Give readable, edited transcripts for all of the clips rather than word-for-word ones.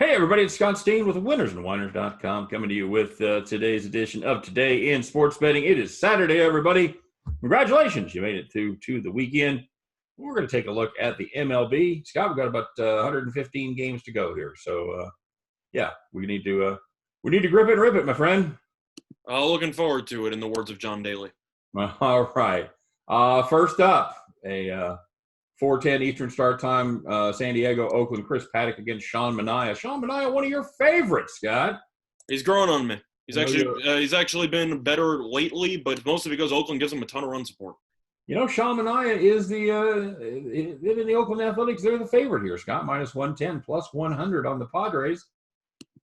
Hey, everybody, it's Scott Steen with winnersandwhiners.com coming to you with today's edition of Today in Sports Betting. It is Saturday, everybody. Congratulations. You made it through to the weekend. We're going to take a look at the MLB. Scott, we've got about 115 games to go here. So, yeah, we need to grip it and rip it, my friend. Looking forward to it, in the words of John Daly. All right. First up, a 4:10 Eastern start time, San Diego, Oakland, Chris Paddock against Sean Manaea. Sean Manaea, one of your favorites, Scott. He's growing on me. He's actually been better lately, but mostly because Oakland gives him a ton of run support. You know, Sean Manaea is in the Oakland Athletics. They're the favorite here, Scott. Minus 110, plus 100 on the Padres.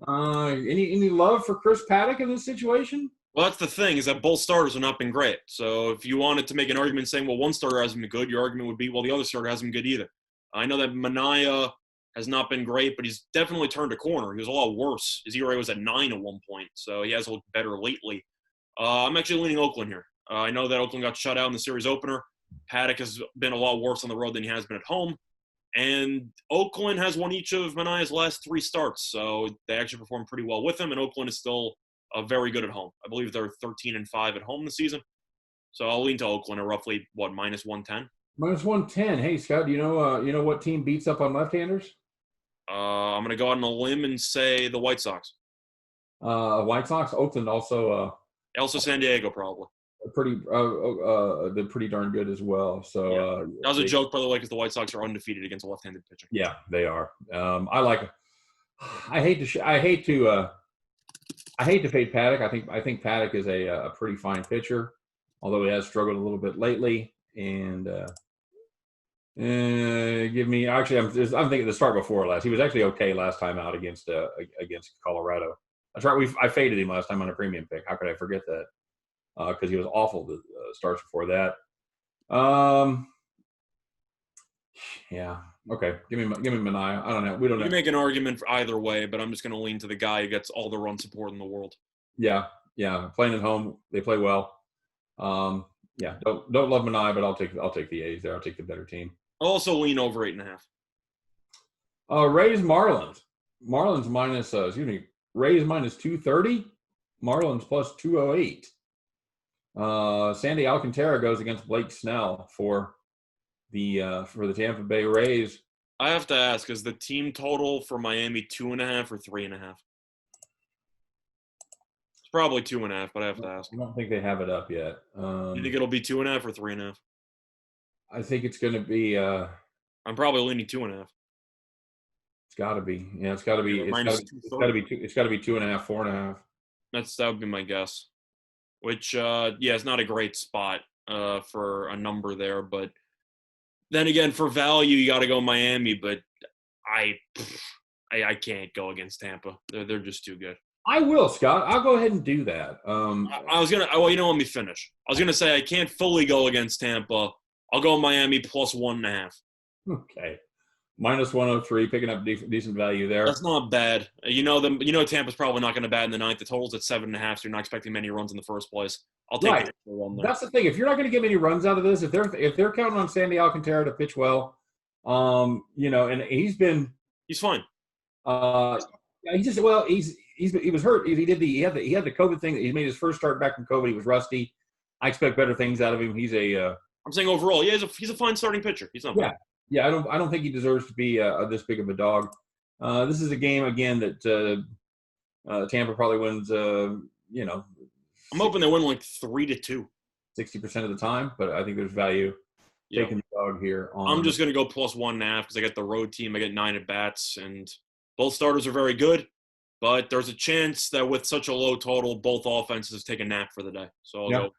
Any love for Chris Paddock in this situation? Well, that's the thing, is that both starters have not been great. So if you wanted to make an argument saying, well, one starter hasn't been good, your argument would be, well, the other starter hasn't been good either. I know that Manaea has not been great, but he's definitely turned a corner. He was a lot worse. His ERA was at 9 at one point, so he has looked better lately. I'm actually leaning Oakland here. I know that Oakland got shut out in the series opener. Paddock has been a lot worse on the road than he has been at home. And Oakland has won each of Manaea's last 3 starts, so they actually performed pretty well with him, and Oakland is still very good at home. I believe they're 13-5 at home this season. So I'll lean to Oakland at roughly, minus 110? Minus 110. Hey, Scott, you know what team beats up on left-handers? I'm going to go out on a limb and say the White Sox. White Sox. Oakland also. Also San Diego, probably. They're pretty darn good as well. So yeah. That was a joke, by the way, because the White Sox are undefeated against a left-handed pitcher. Yeah, they are. I hate to fade Paddock. I think Paddock is a pretty fine pitcher, although he has struggled a little bit lately. And give me I'm thinking the start before last. He was actually okay last time out against Colorado. That's right. I faded him last time on a premium pick. How could I forget that? Because he was awful the starts before that. Yeah. Okay. Give me Manaea. I don't know. We don't know. You make an argument for either way, but I'm just going to lean to the guy who gets all the run support in the world. Yeah. Playing at home, they play well. Don't love Manaea, but I'll take the A's there. I'll take the better team. I'll also lean over 8.5. Rays Marlins. Rays minus 230. Marlins plus 208. Sandy Alcantara goes against Blake Snell for the Tampa Bay Rays. I have to ask, is the team total for Miami 2.5 or 3.5? It's probably 2.5, but I have to ask. I don't think they have it up yet. You think it'll be 2.5 or 3.5? I think it's going to be. I'm probably leaning 2.5. It's got to be. Yeah, it's got to be. It's got to be. It's got to be 2.5, 4.5. That would be my guess. Which, it's not a great spot for a number there, but then again, for value, you got to go Miami. But I can't go against Tampa. They're just too good. I will, Scott. I'll go ahead and do that. Let me finish. I was gonna say I can't fully go against Tampa. I'll go Miami plus 1.5. Okay. Minus 103, picking up decent value there. That's not bad. Tampa's probably not going to bat in the ninth. The total's at 7.5, so you're not expecting many runs in the first place. I'll take it for one there. That's the thing. If you're not going to get many runs out of this, if they're counting on Sandy Alcantara to pitch well, and he's fine. He was hurt. He had the COVID thing. He made his first start back from COVID. He was rusty. I expect better things out of him. I'm saying overall, he's a fine starting pitcher. He's not bad. Yeah, I don't think he deserves to be this big of a dog. This is a game again that Tampa probably wins. I'm hoping they win like 3-2, 60% of the time. But I think there's value taking the dog here. I'm just going to go plus 1.5 because I get the road team. I get 9 at bats, and both starters are very good. But there's a chance that with such a low total, both offenses take a nap for the day. So I'll go.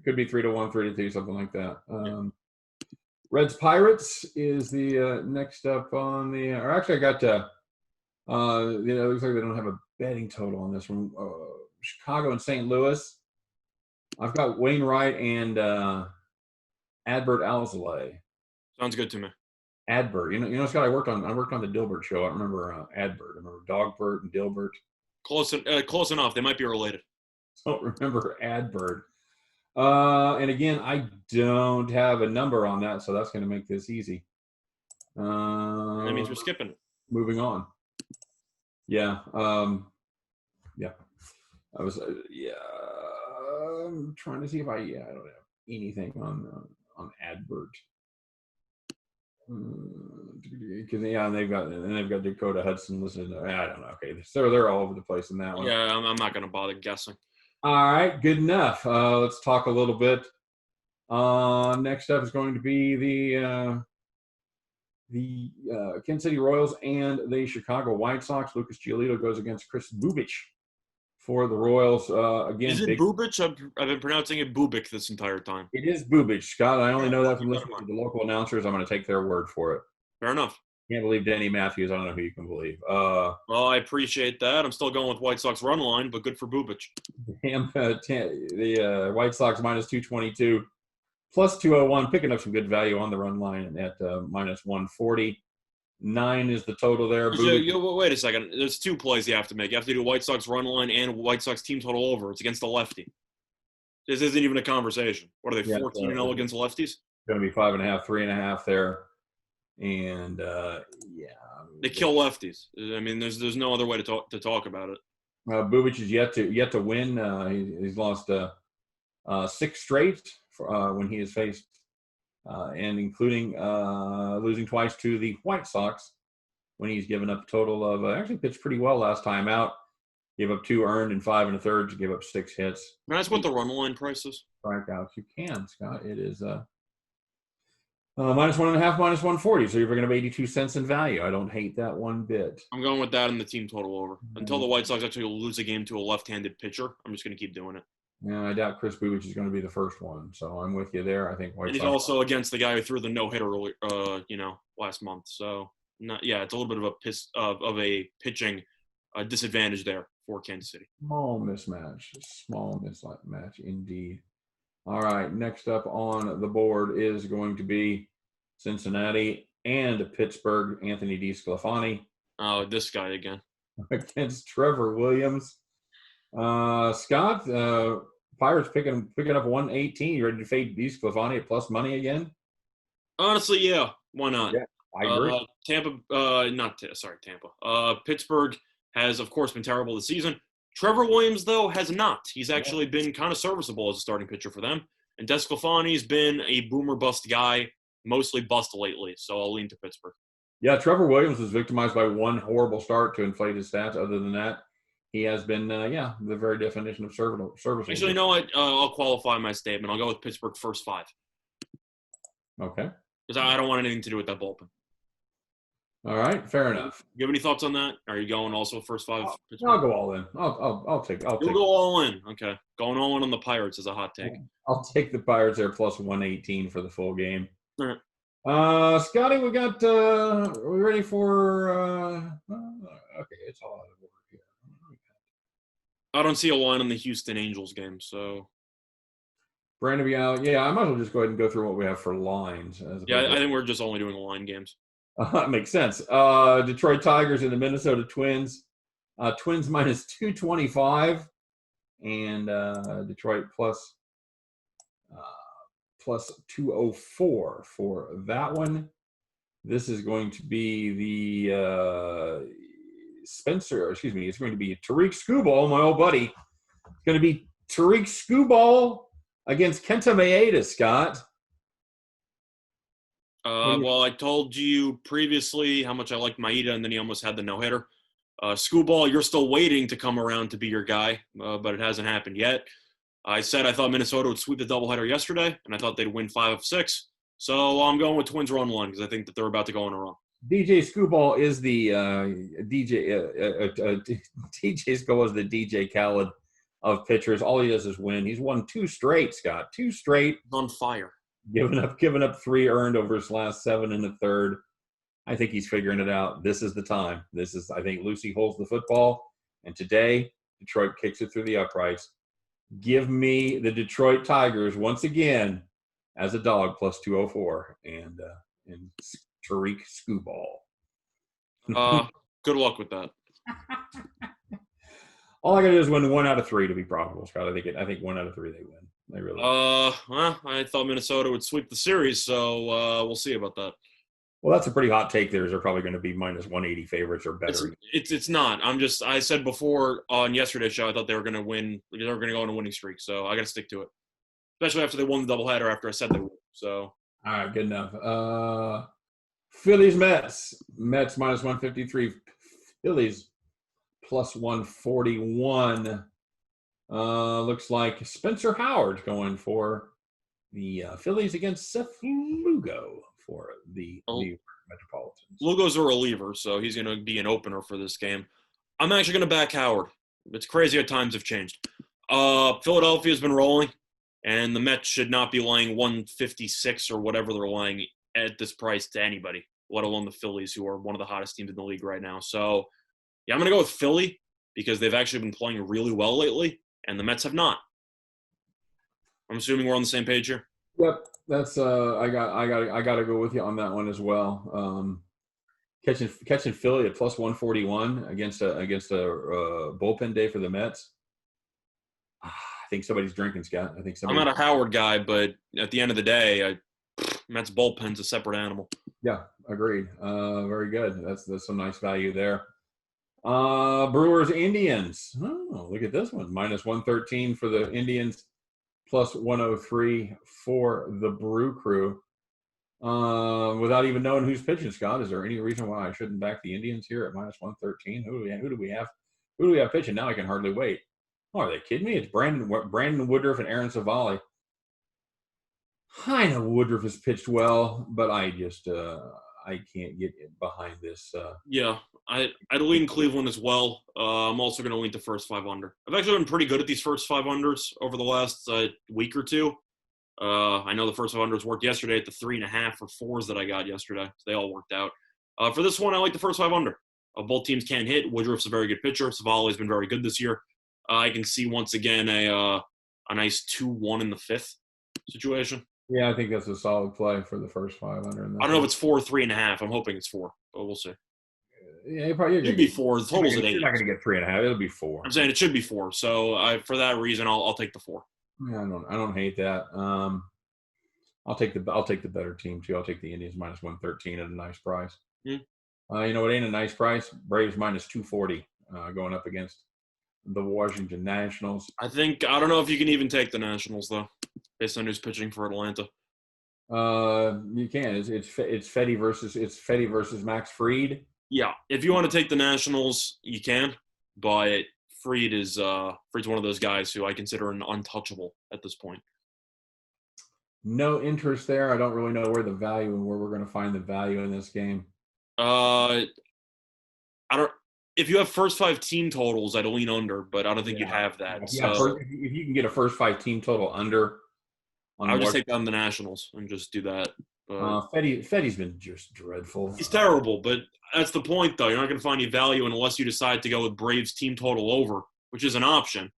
Could be 3-1, 3-2, something like that. Reds Pirates is the next up on the. Or actually, I got. It looks like they don't have a betting total on this one. Chicago and St. Louis. I've got Wainwright and Adbert Alzolay. Sounds good to me. Adbert, Scott. I worked on the Dilbert show. I remember Adbert. I remember Dogbert and Dilbert. Close enough. They might be related. Don't remember Adbert. And again, I don't have a number on that, so that's going to make this easy. That means we're skipping it. Moving on. Yeah. Yeah. I was. Yeah. I'm trying to see if I. Yeah. I don't have anything on Advert. Because yeah, and they've got Dakota Hudson listening. I don't know. Okay, so they're all over the place in that one. Yeah, I'm not going to bother guessing. All right, good enough. Let's talk a little bit. Next up is going to be the Kansas City Royals and the Chicago White Sox. Lucas Giolito goes against Chris Bubich for the Royals. Again, Is it Bubich? I've been pronouncing it Bubik this entire time. It is Bubich, Scott. I only know that from Keep that in listening to mind. the local announcers. I'm going to take their word for it. Fair enough. Can't believe Danny Matthews. I don't know who you can believe. Well, I appreciate that. I'm still going with White Sox run line, but good for Bubich. The White Sox minus 222, plus 201, picking up some good value on the run line at minus 140. 9 is the total there. Wait a second. There's two plays you have to make. You have to do White Sox run line and White Sox team total over. It's against the lefty. This isn't even a conversation. What are they, 14-0 against the lefties? Going to be 5.5, 3.5 there. And yeah. They kill lefties. I mean, there's no other way to talk about it. Bubich is yet to win. He's lost 6 straight when he has faced, and including losing twice to the White Sox when he's given up a total of actually pitched pretty well last time out. Gave up 2 earned and 5 1/3 to give up 6 hits. Can I ask what the run line price is? Strikeouts. You can, Scott. It is minus 1.5, minus 140. So you're going to have 82 cents in value. I don't hate that one bit. I'm going with that in the team total over. Until the White Sox actually lose a game to a left-handed pitcher, I'm just going to keep doing it. Yeah, I doubt Chris Bubich is going to be the first one. So I'm with you there. I think White Sox. And he's also against the guy who threw the no-hitter, last month. So it's a little bit of a pitching disadvantage there for Kansas City. Small mismatch indeed. All right, next up on the board is going to be Cincinnati and Pittsburgh. Anthony DeSclafani. Oh, this guy again. Against Trevor Williams. Scott, Pirates picking up 118. You ready to fade DeSclafani at plus money again? Honestly, yeah. Why not? Yeah, I agree. Tampa. Pittsburgh has, of course, been terrible this season. Trevor Williams, though, has not. He's actually been kind of serviceable as a starting pitcher for them. And DeSclafani's been a boomer bust guy, mostly bust lately. So I'll lean to Pittsburgh. Yeah, Trevor Williams was victimized by one horrible start to inflate his stats. Other than that, he has been, the very definition of serviceable. Actually, you know what? I'll qualify my statement. I'll go with Pittsburgh first 5. Okay. Because I don't want anything to do with that bullpen. All right, fair enough. You have any thoughts on that? Are you going also first 5? I'll go all in. I'll take. You'll go all in. Okay, going all in on the Pirates is a hot take. I'll take the Pirates there plus 118 for the full game. All right. Scotty, we got. Are we ready for? Okay, it's all out of order here. I don't see a line on the Houston Angels game, so. Brandon Bial, yeah, I might as well just go ahead and go through what we have for lines. I think we're just only doing the line games. Makes sense. Detroit Tigers and the Minnesota Twins. Twins minus 225, and Detroit plus 204 for that one. This is going to be the it's going to be Tariq Skubal, my old buddy. It's going to be Tariq Skubal against Kenta Maeda, Scott. Well, I told you previously how much I liked Maeda, and then he almost had the no-hitter. Skubal, you're still waiting to come around to be your guy, but it hasn't happened yet. I said I thought Minnesota would sweep the doubleheader yesterday, and I thought they'd win 5 of 6. So I'm going with Twins run one because I think that they're about to go on a run. DJ Skubal is the DJ Skubal is the DJ Khaled of pitchers. All he does is win. He's won 2 straight, Scott. 2 straight. He's on fire. Giving up 3 earned over his last 7 1/3. I think he's figuring it out. This is the time. I think Lucy holds the football, and today Detroit kicks it through the uprights. Give me the Detroit Tigers once again as a dog plus 204 and Tariq Skubal. Good luck with that. All I got to do is win 1 out of 3 to be profitable, Scott. I think 1 out of 3 they win. They really. Well, I thought Minnesota would sweep the series, so we'll see about that. Well, that's a pretty hot take. They're probably going to be minus 180 favorites or It's better. it's not. I said before on yesterday's show I thought they were going to win. They were going to go on a winning streak. So I got to stick to it, especially after they won the doubleheader. After I said they would. So All right, good enough. Phillies, Mets. Mets minus 153. Phillies plus 141. Looks like Spencer Howard going for the Phillies against Seth Lugo for the New York Metropolitans. Lugo's a reliever, so he's going to be an opener for this game. I'm actually going to back Howard. It's crazy how times have changed. Philadelphia's been rolling, and the Mets should not be laying 156 or whatever they're laying at this price to anybody, let alone the Phillies, who are one of the hottest teams in the league right now. So, yeah, I'm going to go with Philly because they've actually been playing really well lately, and the Mets have not. I'm assuming we're on the same page here. Yep, that's I got to go with you on that one as well. Catching Philly at plus 141 against a bullpen day for the Mets. I think somebody's drinking, Scott. I think I'm not a Howard guy, but at the end of the day, Mets bullpen's a separate animal. Yeah, agreed. Very good. That's some nice value there. Brewers, Indians. Oh, look at this one. Minus 113 for the Indians, plus 103 for the Brew Crew. Without even knowing who's pitching, Scott, is there any reason why I shouldn't back the Indians here at minus 113? Who do we have pitching? Now I can hardly wait. Oh, are they kidding me? It's Brandon Woodruff and Aaron Savali. I know Woodruff has pitched well, but I just I can't get behind this. Yeah, I'd lean Cleveland as well. I'm also going to lean the first 5 under. I've actually been pretty good at these first 5 unders over the last week or two. I know the first 5 unders worked yesterday at the 3.5 or 4s that I got yesterday. So they all worked out. For this one, I like the first 5 under. Both teams can hit. Woodruff's a very good pitcher. Savali's been very good this year. I can see once again a nice 2-1 in the 5th situation. Yeah, I think that's a solid play for the first 5 under. I don't know if it's 4 or 3.5. I'm hoping it's 4, but we'll see. Yeah, it should be 4. The total's at 8. You're not going to get 3.5. It'll be 4. I'm saying it should be 4. So for that reason, I'll take the 4. Yeah, I don't hate that. I'll take the better team too. I'll take the Indians minus 113 at a nice price. You know what ain't a nice price? Braves minus 240 going up against the Washington Nationals. I don't know if you can even take the Nationals though, based on who's pitching for Atlanta. You can. It's Fetty versus Max Fried. Yeah, if you want to take the Nationals, you can, but Fried's one of those guys who I consider an untouchable at this point. No interest there. I don't really know where we're going to find the value in this game. If you have first 5 team totals, I'd lean under, but I don't think you'd have that. Yeah, so if you can get a first 5 team total under, I would just take down the Nationals and just do that. Fetty's been just dreadful. He's terrible, but that's the point, though. You're not going to find any value unless you decide to go with Braves team total over, which is an option.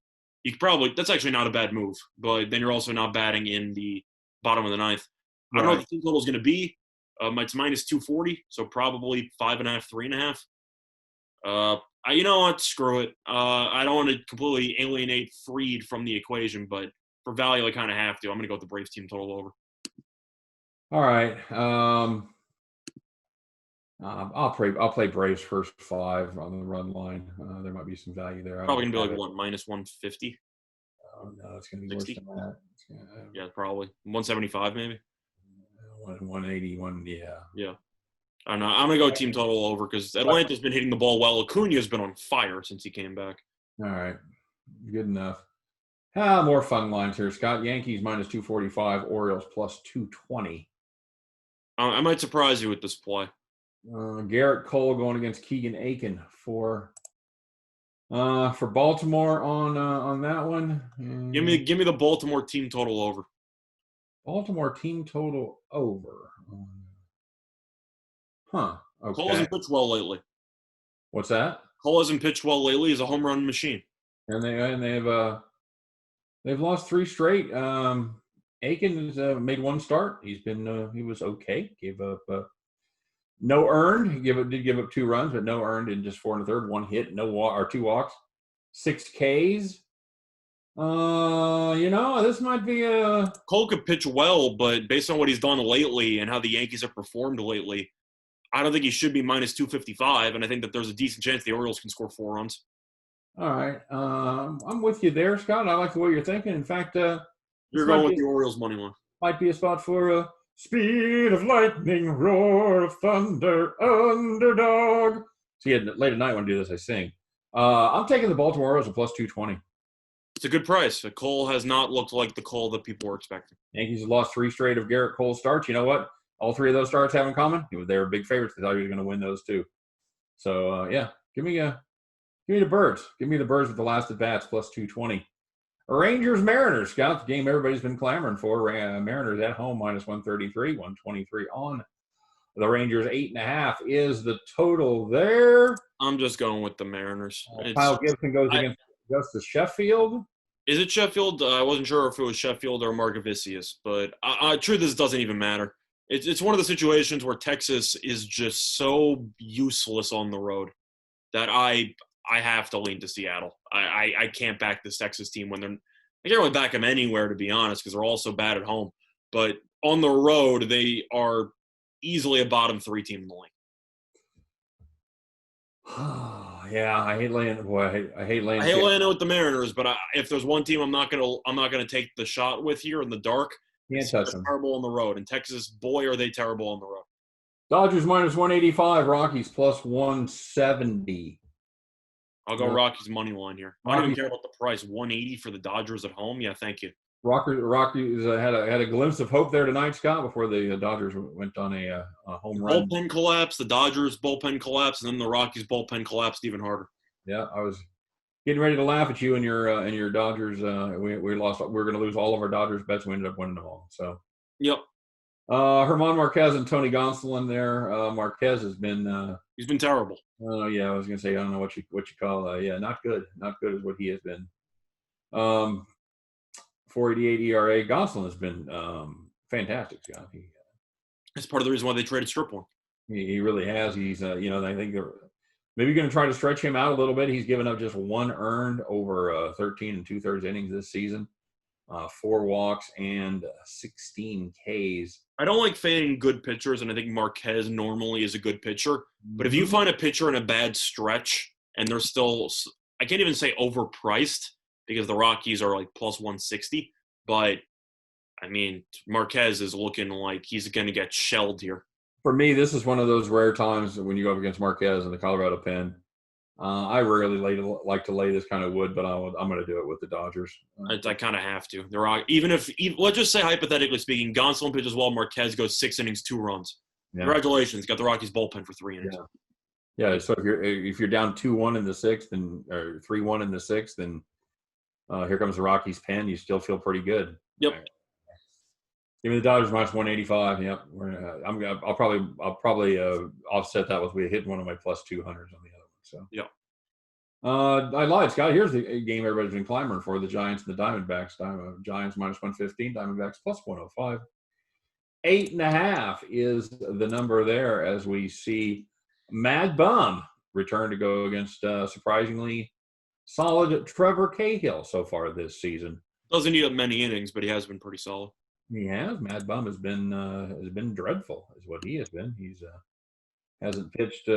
That's actually not a bad move, but then you're also not batting in the bottom of the 9th. I don't know what the team total is going to be. It's minus 240, so probably 5.5, 3.5. You know what? Screw it. I don't want to completely alienate Fried from the equation, but for value, I kind of have to. I'm going to go with the Braves team total over. All right. I'll play Braves first 5 on the run line. There might be some value there. Probably going to be like, minus 150? Oh, no, it's going to be 60? Worse than that. Yeah, probably. 175 maybe? 181, yeah. Yeah. I don't know. I'm going to go team total over because Atlanta's been hitting the ball well. Acuna's been on fire since he came back. All right. Good enough. More fun lines here, Scott. Yankees minus 245, Orioles plus 220. I might surprise you with this play. Garrett Cole going against Keegan Aiken for Baltimore on that one. Give me the Baltimore team total over. Baltimore team total over. Okay. Cole hasn't pitched well lately. What's that? Cole hasn't pitched well lately. He's a home run machine. And they've lost 3 straight. Aiken has made 1 start. He was okay. Gave up no earned. He did give up 2 runs, but no earned in just 4 1/3. 1 hit, 2 walks, 6 Ks. This might be a. Cole could pitch well, but based on what he's done lately and how the Yankees have performed lately, I don't think he should be minus 255, and I think that there's a decent chance the Orioles can score 4 runs. All right. I'm with you there, Scott. I like the way you're thinking. In fact, You're going with the Orioles money line. Might be a spot for a speed of lightning, roar of thunder, underdog. See, late at night when I do this, I sing. I'm taking the Baltimore Orioles at plus 220. It's a good price. Cole has not looked like the Cole that people were expecting. Yankees have lost 3 straight of Garrett Cole starts. You know what? All 3 of those starts have in common. They were big favorites. They thought he was going to win those too. So, yeah, give me the Birds. Give me the Birds with the last at bats plus 220. Rangers Mariners, Scott, the game everybody's been clamoring for. Mariners at home minus 133, 123 on the Rangers. 8.5 is the total there. I'm just going with the Mariners. Kyle Gibson goes against Justice Sheffield. Is it Sheffield? I wasn't sure if it was Sheffield or Margavicius, but truth is, it doesn't even matter. It's one of the situations where Texas is just so useless on the road that I have to lean to Seattle. I can't back this Texas team when I can't really back them anywhere, to be honest, because they're all so bad at home. But on the road, they are easily a bottom 3 team in the league. Yeah, I hate laying. Boy, I hate laying. I hate laying with the Mariners, but if there's one team I'm not gonna take the shot with here in the dark. Can't touch them. Terrible on the road, and Texas, boy, are they terrible on the road. Dodgers minus 185, Rockies plus 170. I'll go Rockies money line here. I don't even care about the price. 180 for the Dodgers at home. Yeah, thank you. Rockies had a glimpse of hope there tonight, Scott, before the Dodgers went on a home run. Bullpen collapse, the Dodgers bullpen collapse, and then the Rockies bullpen collapsed even harder. Yeah, I was getting ready to laugh at you and your Dodgers. We lost. We were going to lose all of our Dodgers bets. We ended up winning them all. So. Yep. Herman Marquez and Tony Gonsolin there. Marquez has been. He's been terrible. Oh yeah, I was going to say I don't know what you call. Yeah, not good. Not good is what he has been. 4.88 ERA. Gonsolin has been fantastic, Scott. That's part of the reason why they traded Stripling. He really has. He's I think they're maybe going to try to stretch him out a little bit. He's given up just 1 earned over 13 2/3 innings this season. 4 walks and 16 Ks. I don't like fading good pitchers, and I think Marquez normally is a good pitcher. But if you find a pitcher in a bad stretch and they're still – I can't even say overpriced because the Rockies are like plus 160. But, I mean, Marquez is looking like he's going to get shelled here. For me, this is one of those rare times when you go up against Marquez in the Colorado Pen. I rarely like to lay this kind of wood, but I'm going to do it with the Dodgers. I kind of have to. Even let's just say hypothetically speaking, Gonsolin pitches well, Marquez goes 6 innings, 2 runs. Yeah. Congratulations, got the Rockies bullpen for 3 innings. Yeah. So if you're down 2-1 in the 6th or 3-1 in the 6th, and here comes the Rockies pen, you still feel pretty good. Yep. Right. Give me the Dodgers minus 185. Yep. I'll probably offset that with we hit one of my plus 200s on the other one. So yeah. I lied, Scott. Here's the game everybody's been clamoring for: the Giants and the Diamondbacks. Giants minus 115, Diamondbacks plus 105. 8.5 is the number there as we see Mad Bum return to go against surprisingly solid Trevor Cahill so far this season. Doesn't need up many innings, but he has been pretty solid. He has. Mad Bum has been dreadful, is what he has been. He's hasn't pitched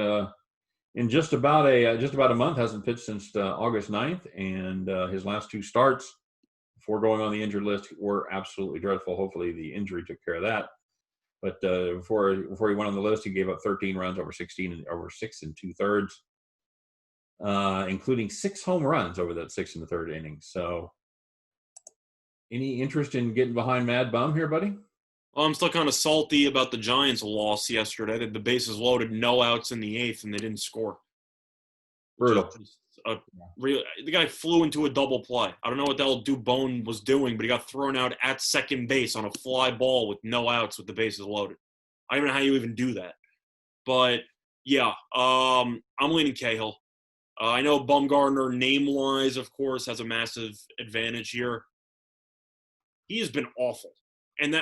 in just about a month. Hasn't pitched since August 9th, and his last 2 starts before going on the injured list were absolutely dreadful. Hopefully, the injury took care of that. But before he went on the list, he gave up 13 runs over 6 2/3, including 6 home runs over that 6 1/3 innings. So, any interest in getting behind Mad Bum here, buddy? Well, I'm still kind of salty about the Giants' loss yesterday. The bases loaded, no outs in the 8th, and they didn't score. Brutal. The guy flew into a double play. I don't know what the hell Dubon was doing, but he got thrown out at second base on a fly ball with no outs with the bases loaded. I don't even know how you even do that. But, yeah, I'm leaning Cahill. I know Bumgarner, name-wise, of course, has a massive advantage here. He has been awful. And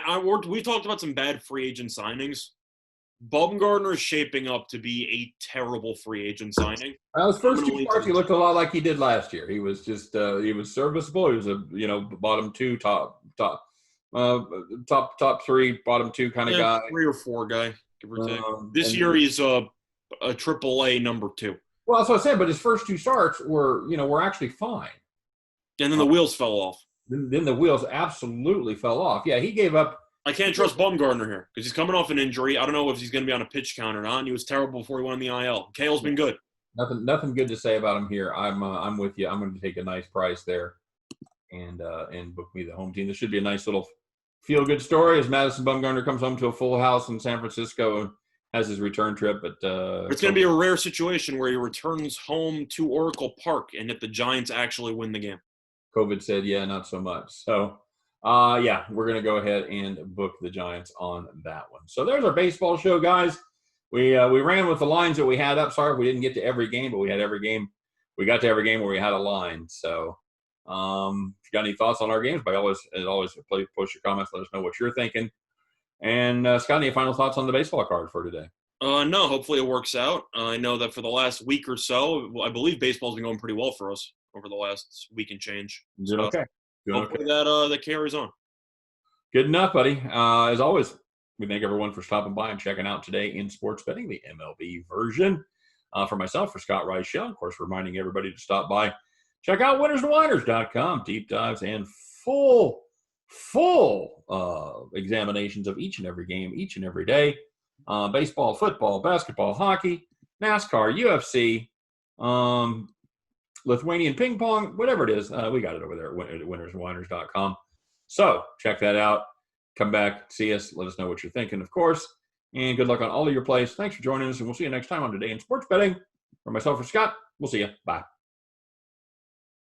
we talked about some bad free agent signings. Bumgarner is shaping up to be a terrible free agent signing. His first 2 starts, he looked a lot like he did last year. He was just he was serviceable. He was a bottom 2, top 3, bottom 2 kind of guy. 3 or 4 guy. give or take. This year and he's a AAA number 2. well, that's what I said. But his first 2 starts were actually fine. And then the wheels fell off. Then the wheels absolutely fell off. Yeah, he gave up. I can't trust Bumgarner here because he's coming off an injury. I don't know if he's going to be on a pitch count or not. And he was terrible before he went on the IL. Kale's been good. Nothing good to say about him here. I'm with you. I'm going to take a nice price there, and book me the home team. This should be a nice little feel good story as Madison Bumgarner comes home to a full house in San Francisco and has his return trip. But it's going to be a rare situation where he returns home to Oracle Park and if the Giants actually win the game. COVID said, yeah, not so much. So, yeah, we're going to go ahead and book the Giants on that one. So there's our baseball show, guys. We ran with the lines that we had up. Sorry if we didn't get to every game, but we had every game. We got to every game where we had a line. So if you got any thoughts on our games, as always, post your comments. Let us know what you're thinking. And, Scott, any final thoughts on the baseball card for today? No, hopefully it works out. I know that for the last week or so, I believe baseball's been going pretty well for us over the last week and change. Doing okay. Hopefully that carries on. Good enough, buddy. As always, we thank everyone for stopping by and checking out Today in Sports Betting, the MLB version. For myself, for Scott Reichel, of course, reminding everybody to stop by. Check out winnersandwhiners.com. Deep dives and full examinations of each and every game, each and every day. Baseball, football, basketball, hockey, NASCAR, UFC, Lithuanian ping pong, whatever it is. We got it over there at winnersandwhiners.com. So check that out. Come back, see us, let us know what you're thinking, of course. And good luck on all of your plays. Thanks for joining us, and we'll see you next time on Today in Sports Betting. For myself, for Scott, we'll see you. Bye.